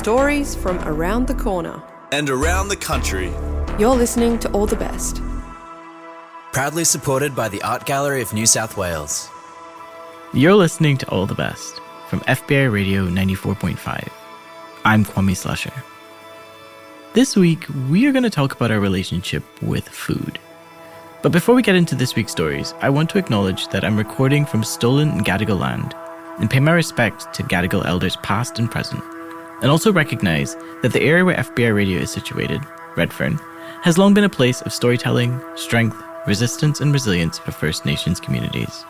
stories from around the corner and around the country. You're listening to All the Best. Proudly supported by the Art Gallery of New South Wales. You're listening to All the Best from FBI Radio 94.5. I'm Kwame Slusher. This week, we are going to talk about our relationship with food. But before we get into this week's stories, I want to acknowledge that I'm recording from stolen Gadigal land and pay my respect to Gadigal elders past and present, and also recognize that the area where FBI Radio is situated, Redfern, has long been a place of storytelling, strength, resistance, and resilience for First Nations communities.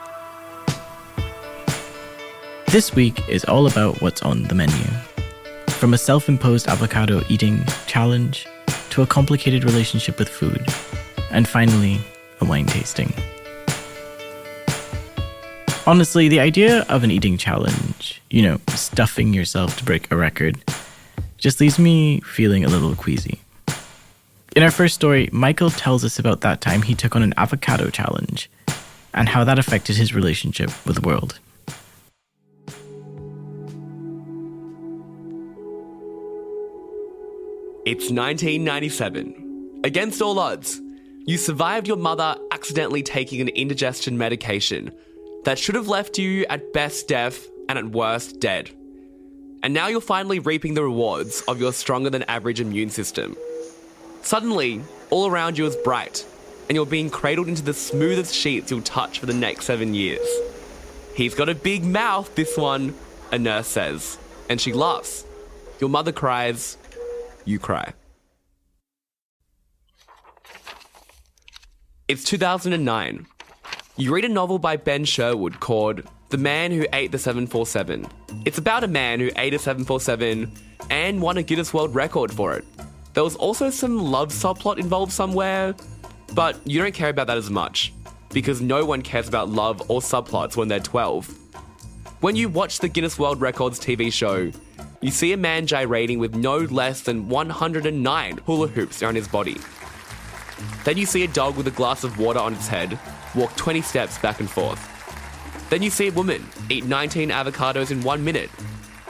This week is all about what's on the menu. From a self-imposed avocado eating challenge to a complicated relationship with food, and finally, a wine tasting. Honestly, the idea of an eating challenge, stuffing yourself to break a record, just leaves me feeling a little queasy. In our first story, Michael tells us about that time he took on an avocado challenge and how that affected his relationship with the world. It's 1997. Against all odds, you survived your mother accidentally taking an indigestion medication that should have left you at best deaf and at worst dead. And now you're finally reaping the rewards of your stronger than average immune system. Suddenly, all around you is bright, and you're being cradled into the smoothest sheets you'll touch for the next 7 years. He's got a big mouth, this one, a nurse says, and she laughs. Your mother cries, you cry. It's 2009. You read a novel by Ben Sherwood called The Man Who Ate the 747. It's about a man who ate a 747 and won a Guinness World Record for it. There was also some love subplot involved somewhere, but you don't care about that as much, because no one cares about love or subplots when they're 12. When you watch the Guinness World Records TV show, you see a man gyrating with no less than 109 hula hoops around his body. Then you see a dog with a glass of water on its head walk 20 steps back and forth. Then you see a woman eat 19 avocados in 1 minute.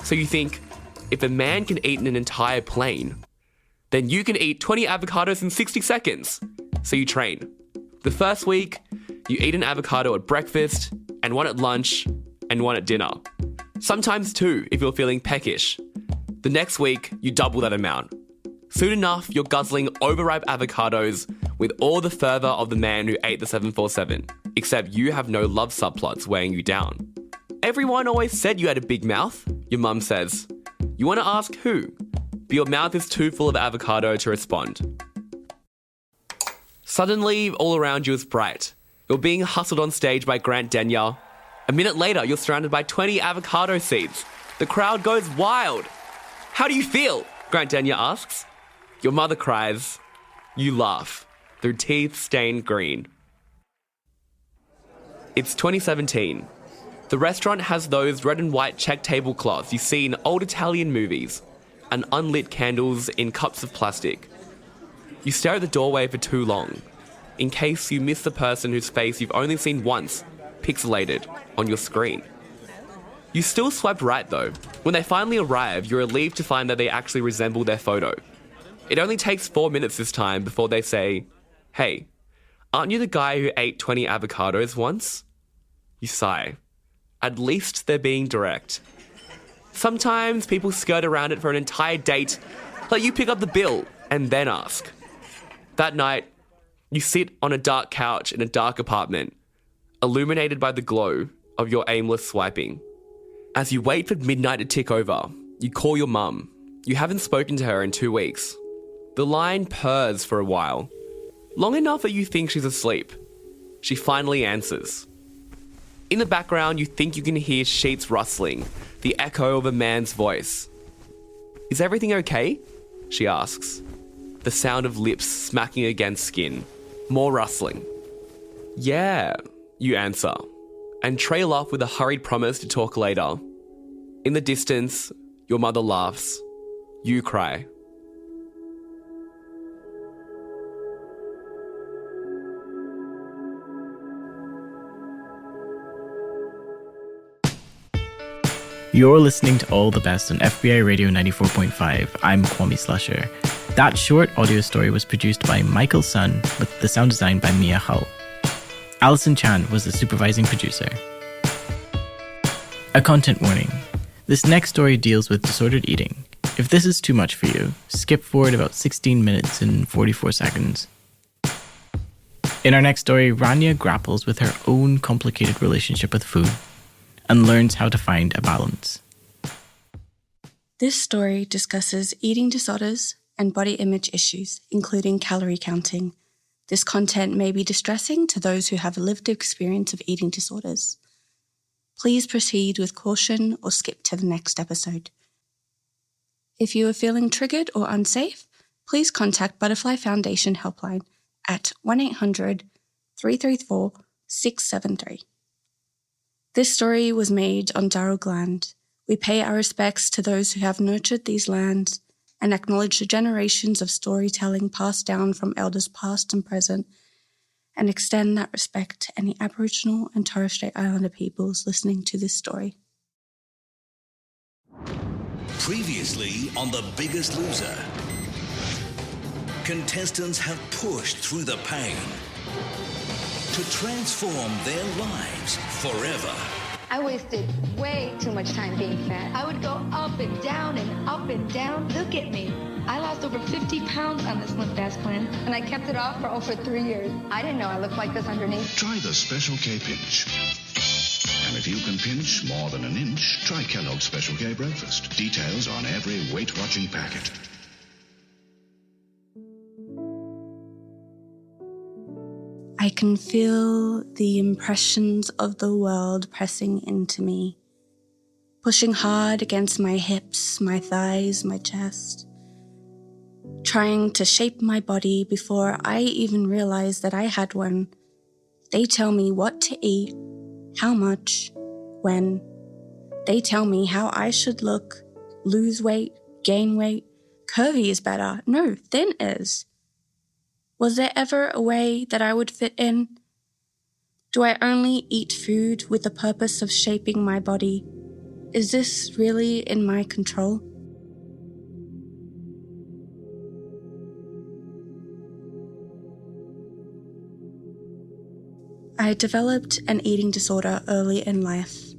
So you think, if a man can eat an entire plane, then you can eat 20 avocados in 60 seconds. So you train. The first week, you eat an avocado at breakfast, and one at lunch, and one at dinner. Sometimes two if you're feeling peckish. The next week, you double that amount. Soon enough, you're guzzling overripe avocados with all the fervour of the man who ate the 747, except you have no love subplots weighing you down. Everyone always said you had a big mouth, your mum says. You want to ask who, but your mouth is too full of avocado to respond. Suddenly, all around you is bright. You're being hustled on stage by Grant Denyer. A minute later, you're surrounded by 20 avocado seeds. The crowd goes wild. How do you feel? Grant Denyer asks. Your mother cries. You laugh, their teeth stained green. It's 2017. The restaurant has those red and white check tablecloths you see in old Italian movies, and unlit candles in cups of plastic. You stare at the doorway for too long, in case you miss the person whose face you've only seen once, pixelated, on your screen. You still swipe right though. When they finally arrive, you're relieved to find that they actually resemble their photo. It only takes 4 minutes this time before they say, "Hey, aren't you the guy who ate 20 avocados once?" You sigh. At least they're being direct. Sometimes people skirt around it for an entire date, let you pick up the bill, and then ask. That night, you sit on a dark couch in a dark apartment, illuminated by the glow of your aimless swiping. As you wait for midnight to tick over, you call your mum. You haven't spoken to her in 2 weeks. The line purrs for a while, long enough that you think she's asleep. She finally answers. In the background, you think you can hear sheets rustling, the echo of a man's voice. "Is everything okay?" she asks. The sound of lips smacking against skin. More rustling. "Yeah," you answer, and trail off with a hurried promise to talk later. In the distance, your mother laughs. You cry. You're listening to All the Best on FBI Radio 94.5. I'm Kwame Slusher. That short audio story was produced by Michael Sun with the sound design by Mia Hull. Allison Chan was the supervising producer. A content warning. This next story deals with disordered eating. If this is too much for you, skip forward about 16 minutes and 44 seconds. In our next story, Rania grapples with her own complicated relationship with food and learns how to find a balance. This story discusses eating disorders and body image issues, including calorie counting. This content may be distressing to those who have a lived experience of eating disorders. Please proceed with caution or skip to the next episode. If you are feeling triggered or unsafe, please contact Butterfly Foundation Helpline at 1-800-334-673. This story was made on Darug land. We pay our respects to those who have nurtured these lands and acknowledge the generations of storytelling passed down from elders past and present, and extend that respect to any Aboriginal and Torres Strait Islander peoples listening to this story. Previously on The Biggest Loser, contestants have pushed through the pain to transform their lives forever. I wasted way too much time being fat. I would go up and down and up and down. Look at me. I lost over 50 pounds on this Slim Fast plan, and I kept it off for over 3 years. I didn't know I looked like this underneath. Try the Special K Pinch. And if you can pinch more than an inch, try Kellogg's Special K Breakfast. Details on every weight-watching packet. I can feel the impressions of the world pressing into me, pushing hard against my hips, my thighs, my chest, trying to shape my body before I even realized that I had one. They tell me what to eat, how much, when. They tell me how I should look, lose weight, gain weight. Curvy is better. No, thin is. Was there ever a way that I would fit in? Do I only eat food with the purpose of shaping my body? Is this really in my control? I developed an eating disorder early in life.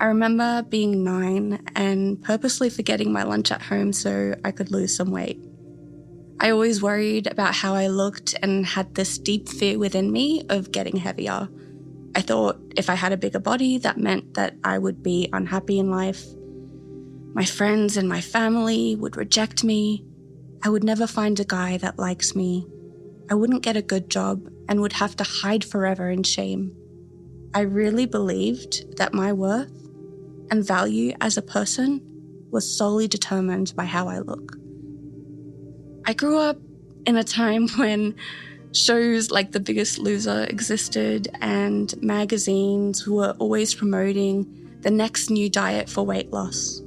I remember being 9 and purposely forgetting my lunch at home so I could lose some weight. I always worried about how I looked and had this deep fear within me of getting heavier. I thought if I had a bigger body, that meant that I would be unhappy in life. My friends and my family would reject me. I would never find a guy that likes me. I wouldn't get a good job and would have to hide forever in shame. I really believed that my worth and value as a person was solely determined by how I look. I grew up in a time when shows like The Biggest Loser existed and magazines were always promoting the next new diet for weight loss.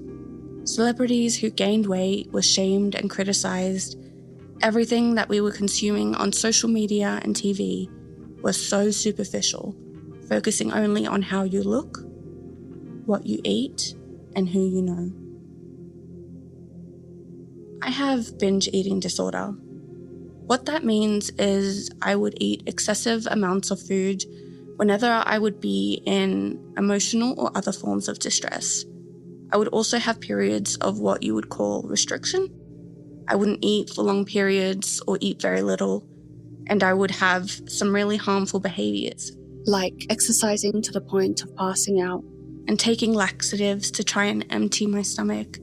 Celebrities who gained weight were shamed and criticized. Everything that we were consuming on social media and TV was so superficial, focusing only on how you look, what you eat, and who you know. I have binge eating disorder. What that means is I would eat excessive amounts of food whenever I would be in emotional or other forms of distress. I would also have periods of what you would call restriction. I wouldn't eat for long periods or eat very little, and I would have some really harmful behaviors, like exercising to the point of passing out and taking laxatives to try and empty my stomach.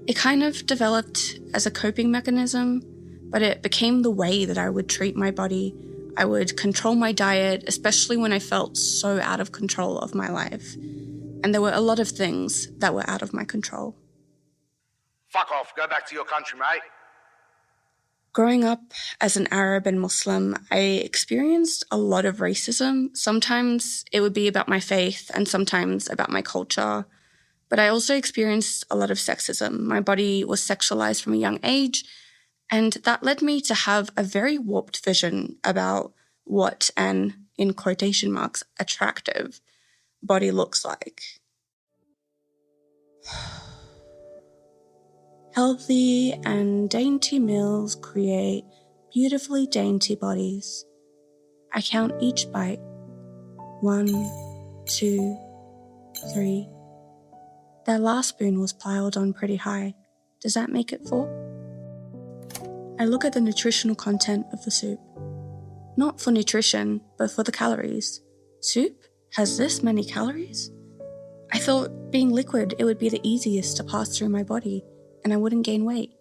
It kind of developed as a coping mechanism, but it became the way that I would treat my body. I would control my diet, especially when I felt so out of control of my life. And there were a lot of things that were out of my control. Fuck off, go back to your country, mate. Growing up as an Arab and Muslim, I experienced a lot of racism. Sometimes it would be about my faith and sometimes about my culture. But I also experienced a lot of sexism. My body was sexualized from a young age, and that led me to have a very warped vision about what an, in quotation marks, attractive body looks like. Healthy and dainty meals create beautifully dainty bodies. I count each bite. 1, 2, 3. That last spoon was piled on pretty high. Does that make it 4? I look at the nutritional content of the soup. Not for nutrition, but for the calories. Soup has this many calories? I thought being liquid, it would be the easiest to pass through my body, and I wouldn't gain weight.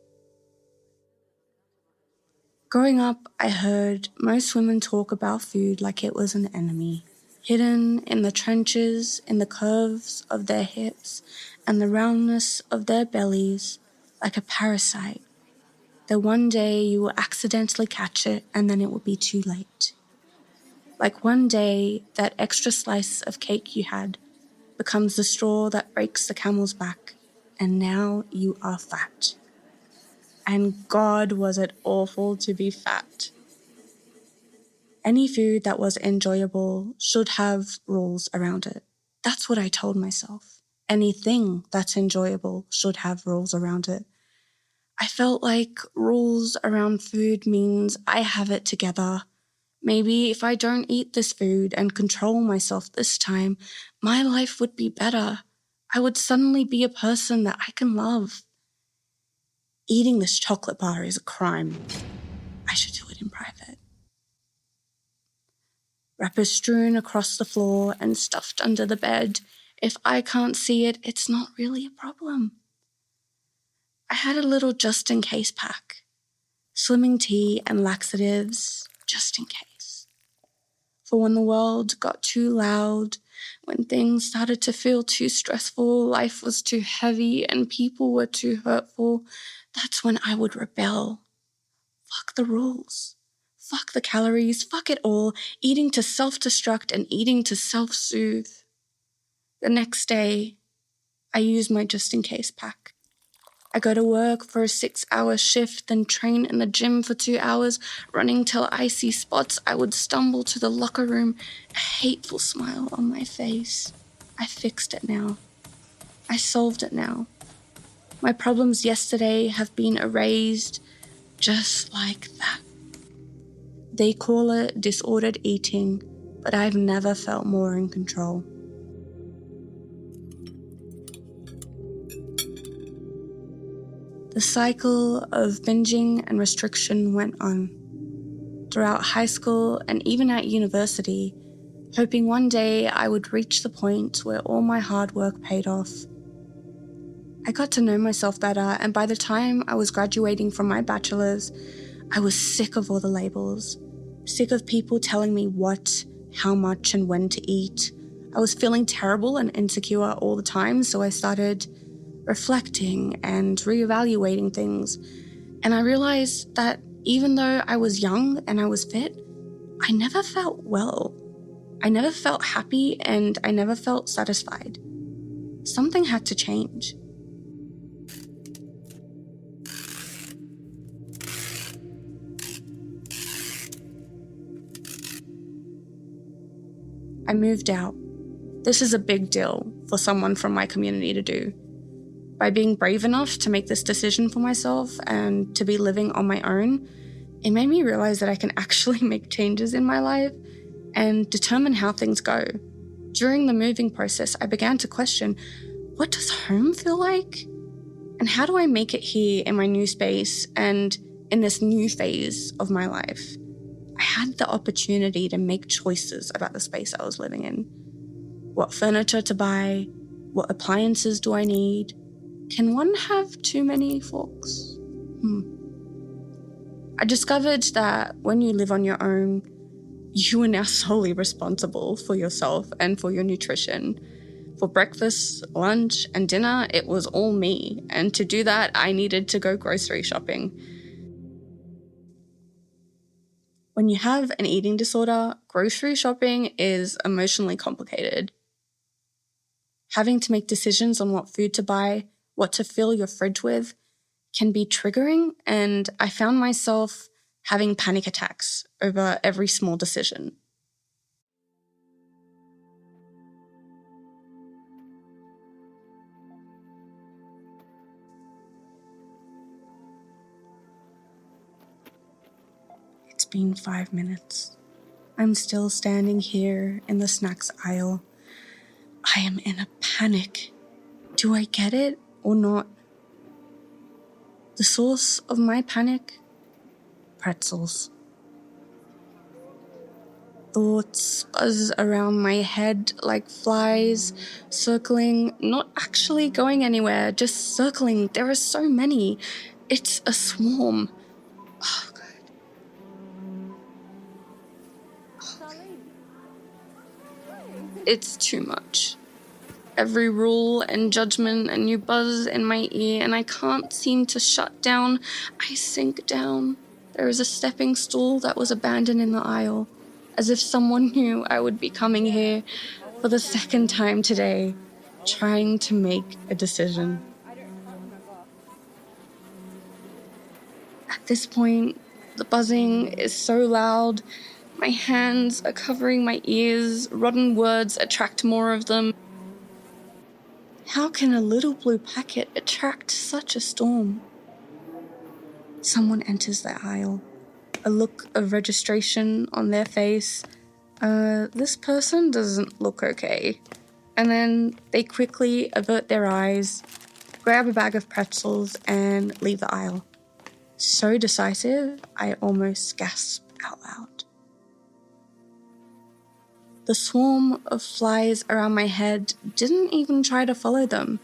Growing up, I heard most women talk about food like it was an enemy, hidden in the trenches, in the curves of their hips, and the roundness of their bellies, like a parasite, that one day you will accidentally catch it and then it will be too late. Like one day, that extra slice of cake you had becomes the straw that breaks the camel's back, and now you are fat. And God, was it awful to be fat. Any food that was enjoyable should have rules around it. That's what I told myself. Anything that's enjoyable should have rules around it. I felt like rules around food means I have it together. Maybe if I don't eat this food and control myself this time, my life would be better. I would suddenly be a person that I can love. Eating this chocolate bar is a crime. I should do it in private. Wrappers strewn across the floor and stuffed under the bed. If I can't see it, it's not really a problem. I had a little just-in-case pack. Slimming tea and laxatives, just in case. For when the world got too loud, when things started to feel too stressful, life was too heavy, and people were too hurtful, that's when I would rebel. Fuck the rules. Fuck the calories. Fuck it all. Eating to self-destruct and eating to self-soothe. The next day, I use my just-in-case pack. I go to work for a 6-hour shift, then train in the gym for 2 hours, running till I see spots. I would stumble to the locker room, a hateful smile on my face. I fixed it now. I solved it now. My problems yesterday have been erased just like that. They call it disordered eating, but I've never felt more in control. The cycle of binging and restriction went on. Throughout high school and even at university, hoping one day I would reach the point where all my hard work paid off. I got to know myself better, and by the time I was graduating from my bachelor's, I was sick of all the labels, sick of people telling me what, how much, and when to eat. I was feeling terrible and insecure all the time, so I started reflecting and reevaluating things. And I realized that even though I was young and I was fit, I never felt well. I never felt happy, and I never felt satisfied. Something had to change. I moved out. This is a big deal for someone from my community to do. By being brave enough to make this decision for myself and to be living on my own, it made me realize that I can actually make changes in my life and determine how things go. During the moving process, I began to question, what does home feel like? And how do I make it here in my new space and in this new phase of my life? I had the opportunity to make choices about the space I was living in. What furniture to buy? What appliances do I need? Can one have too many forks? I discovered that when you live on your own, you are now solely responsible for yourself and for your nutrition. For breakfast, lunch, and dinner, it was all me. And to do that, I needed to go grocery shopping. When you have an eating disorder, grocery shopping is emotionally complicated. Having to make decisions on what food to buy, what to fill your fridge with, can be triggering, and I found myself having panic attacks over every small decision. been 5 minutes. I'm still standing here in the snacks aisle. I am in a panic. Do I get it or not? The source of my panic? Pretzels. Thoughts buzz around my head like flies, circling, not actually going anywhere, just circling. There are so many. It's a swarm. Oh, God. It's too much. Every rule and judgment and you buzz in my ear and I can't seem to shut down. I sink down. There is a stepping stool that was abandoned in the aisle, as if someone knew I would be coming here for the second time today, trying to make a decision. At this point, the buzzing is so loud. My hands are covering my ears. Rotten words attract more of them. How can a little blue packet attract such a storm? Someone enters the aisle, a look of registration on their face. This person doesn't look okay. And then they quickly avert their eyes, grab a bag of pretzels, and leave the aisle. So decisive, I almost gasp out loud. The swarm of flies around my head didn't even try to follow them.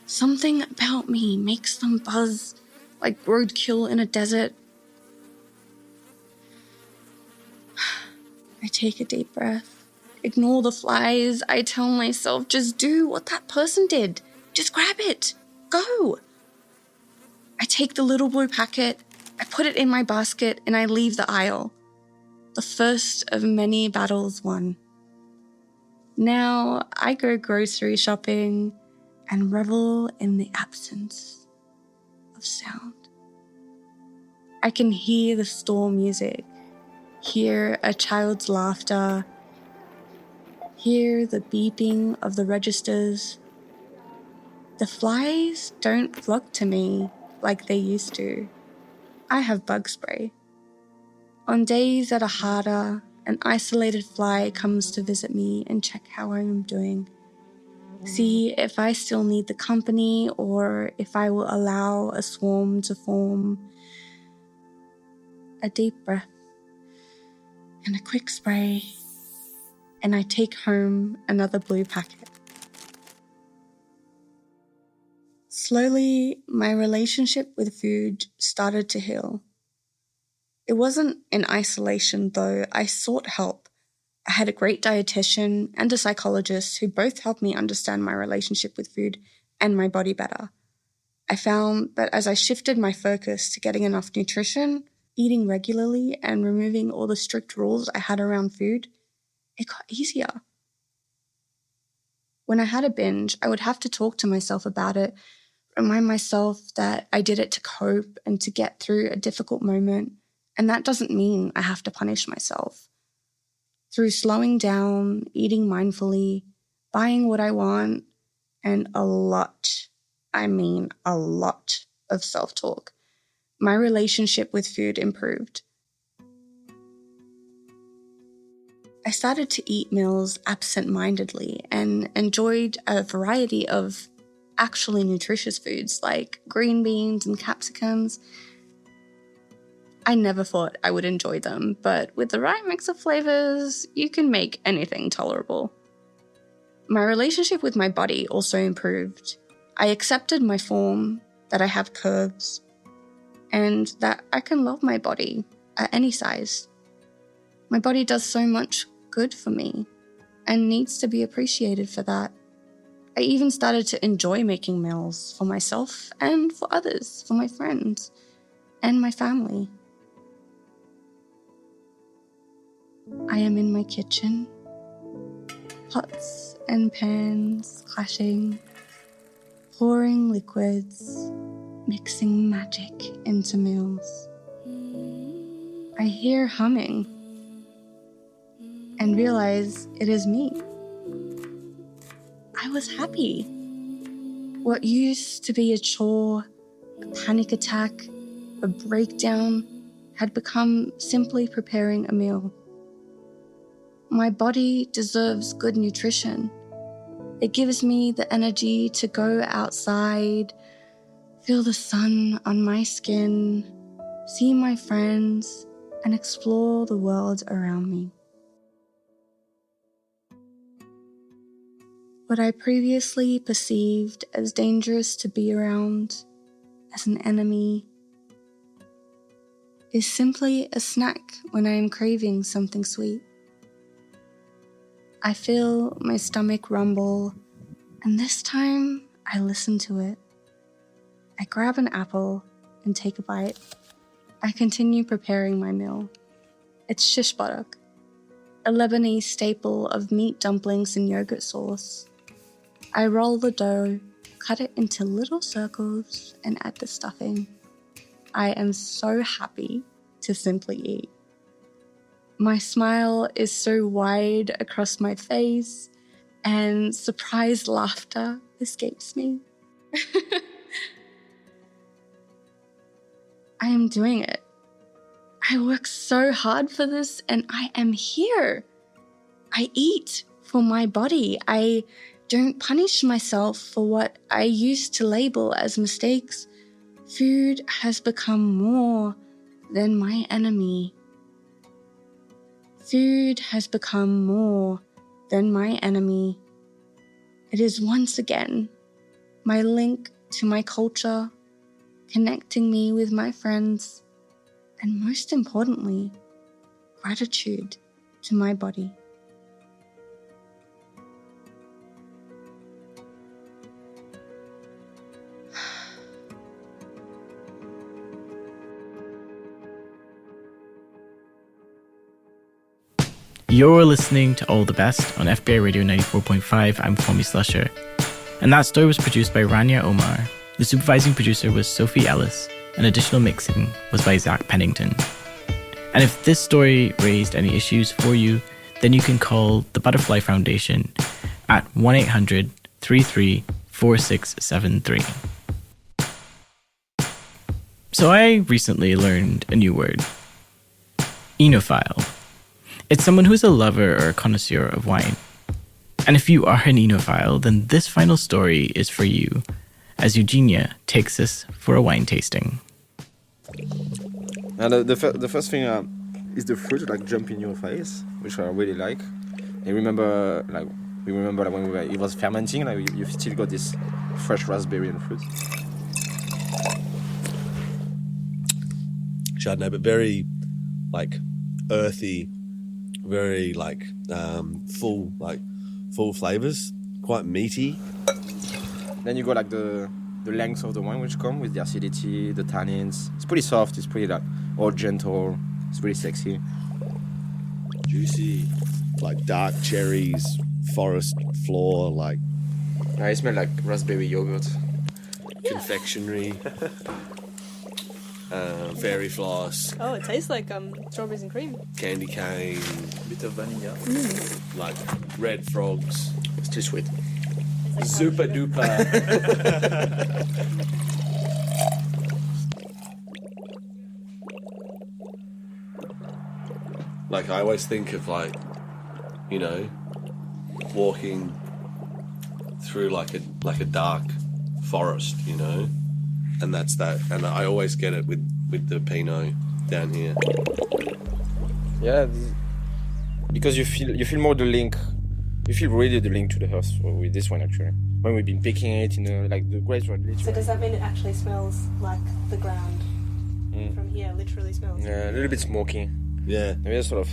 Something about me makes them buzz like roadkill in a desert. I take a deep breath. Ignore the flies. I tell myself, just do what that person did. Just grab it. Go. I take the little blue packet, I put it in my basket, and I leave the aisle. The first of many battles won. Now I go grocery shopping and revel in the absence of sound. I can hear the store music, hear a child's laughter, hear the beeping of the registers. The flies don't flock to me like they used to. I have bug spray. On days that are harder, an isolated fly comes to visit me and check how I am doing. See if I still need the company or if I will allow a swarm to form. A deep breath and a quick spray, and I take home another blue packet. Slowly, my relationship with food started to heal. It wasn't in isolation, though. I sought help. I had a great dietitian and a psychologist who both helped me understand my relationship with food and my body better. I found that as I shifted my focus to getting enough nutrition, eating regularly, and removing all the strict rules I had around food, it got easier. When I had a binge, I would have to talk to myself about it, remind myself that I did it to cope and to get through a difficult moment. And that doesn't mean I have to punish myself. Through slowing down, eating mindfully, buying what I want, and a lot of self-talk, my relationship with food improved. I started to eat meals absent-mindedly and enjoyed a variety of actually nutritious foods like green beans and capsicums. I never thought I would enjoy them, but with the right mix of flavors, you can make anything tolerable. My relationship with my body also improved. I accepted my form, that I have curves, and that I can love my body at any size. My body does so much good for me and needs to be appreciated for that. I even started to enjoy making meals for myself and for others, for my friends and my family. I am in my kitchen, pots and pans clashing, pouring liquids, mixing magic into meals. I hear humming and realize it is me. I was happy. What used to be a chore, a panic attack, a breakdown, had become simply preparing a meal. My body deserves good nutrition. It gives me the energy to go outside, feel the sun on my skin, see my friends, and explore the world around me. What I previously perceived as dangerous to be around, as an enemy, is simply a snack when I am craving something sweet. I feel my stomach rumble, and this time I listen to it. I grab an apple and take a bite. I continue preparing my meal. It's shish barak, a Lebanese staple of meat dumplings and yogurt sauce. I roll the dough, cut it into little circles, and add the stuffing. I am so happy to simply eat. My smile is so wide across my face, and surprised laughter escapes me. I am doing it. I work so hard for this, and I am here. I eat for my body. I don't punish myself for what I used to label as mistakes. Food has become more than my enemy. Food has become more than my enemy. It is once again my link to my culture, connecting me with my friends, and most importantly, gratitude to my body. You're listening to All the Best on FBI Radio 94.5. I'm Kwame Slusher. And that story was produced by Rania Omar. The supervising producer was Sophie Ellis, and additional mixing was by Zach Pennington. And if this story raised any issues for you, then you can call the Butterfly Foundation at 1-800-33-4673. So I recently learned a new word. Enophile. It's someone who's a lover or a connoisseur of wine. And if you are an enophile, then this final story is for you, as Eugenia takes us for a wine tasting. And the first thing is the fruit like jump in your face, which I really like. I remember when it was fermenting, like you still got this fresh raspberry and fruit. Chardonnay, but very like earthy, very like full flavors, quite meaty. Then you got like the length of the wine which come with the acidity, the tannins. It's pretty soft, it's pretty like all gentle, it's really sexy. Juicy, like dark cherries, forest floor, like. I smell like raspberry yogurt. Confectionery. Fairy floss. Oh, it tastes like strawberries and cream. Candy cane. Bit of vanilla. Like red frogs. It's too sweet. Like super duper. Like I always think of like, you know, walking through like a dark forest, you know, and that's that. And I always get it with the Pinot down here. Yeah, because you feel more the link. You feel really the link to the earth with this one actually. When we've been picking it in like the grapes were literally. So does that mean it actually smells like the ground from here? Literally smells. Yeah, a little bit smoky. Yeah, maybe sort of.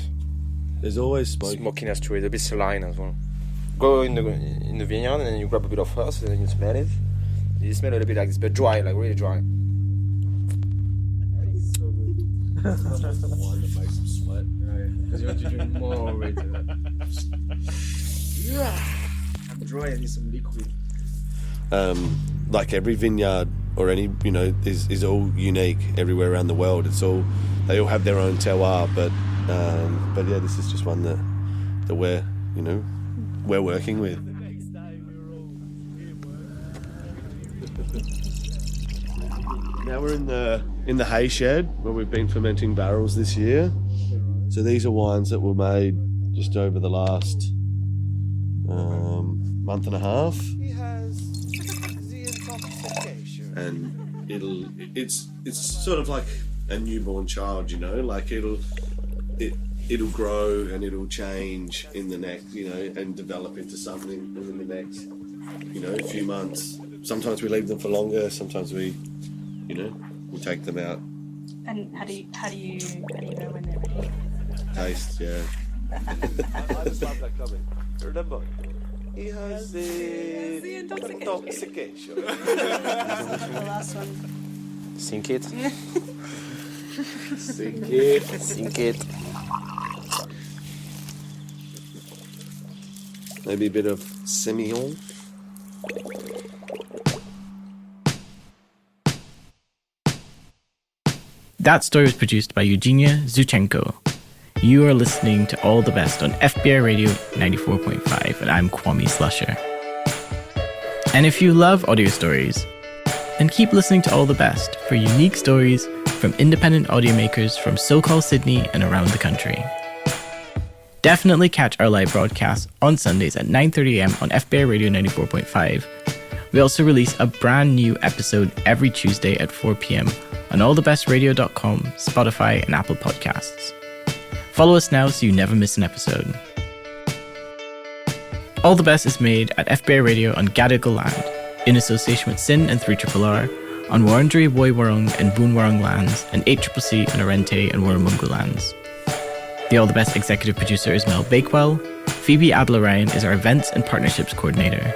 There's always smokiness to it, a bit saline as well. Go in the vineyard and then you grab a bit of earth and then you smell it. You smell a little bit like this, but dry, like really dry. That's the one that makes them sweat. Because you want to drink more of it. I'm dry, I need some liquid. Like every vineyard or any, you know, is all unique everywhere around the world. They all have their own terroir, but yeah, this is just one that we're working with. Now we're in the hay shed where we've been fermenting barrels this year. So these are wines that were made just over the last month and a half. And it's sort of like a newborn child, you know, like it'll grow and it'll change in the next, you know, and develop into something within the next, you know, few months. Sometimes we leave them for longer, sometimes we, you know, we take them out. And how do you know when they're ready? Taste, yeah. I just love that comment. Remember, he has the intoxication. The last one. Sink it. Sink it. Sink it. Maybe a bit of Semillon. That story was produced by Eugenia Zuchenko. You are listening to All the Best on FBI Radio 94.5, and I'm Kwame Slusher. And if you love audio stories, then keep listening to All the Best for unique stories from independent audio makers from SoCal Sydney and around the country. Definitely catch our live broadcast on Sundays at 9:30am on FBI Radio 94.5. We also release a brand new episode every Tuesday at 4pm on allthebestradio.com, Spotify, and Apple Podcasts. Follow us now so you never miss an episode. All the Best is made at FBI Radio on Gadigal land, in association with Sin and 3RRR, on Wurundjeri Woiwurrung and Boonwurrung lands, and 8CCC on Arrente and Wirramungu lands. The All the Best executive producer is Mel Bakewell. Phoebe Adler-Ryan is our events and partnerships coordinator.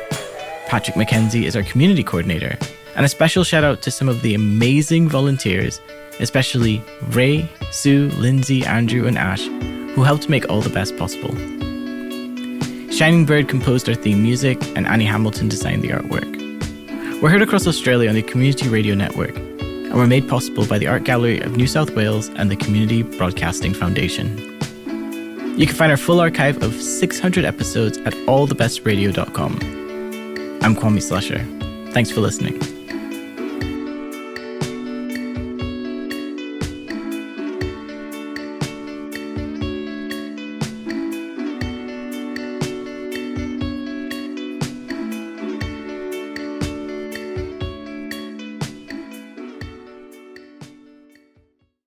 Patrick McKenzie is our community coordinator. And a special shout out to some of the amazing volunteers, especially Ray, Sue, Lindsay, Andrew, and Ash, who helped make All the Best possible. Shining Bird composed our theme music, and Annie Hamilton designed the artwork. We're heard across Australia on the Community Radio Network, and we're made possible by the Art Gallery of New South Wales and the Community Broadcasting Foundation. You can find our full archive of 600 episodes at allthebestradio.com. I'm Kwame Slusher. Thanks for listening.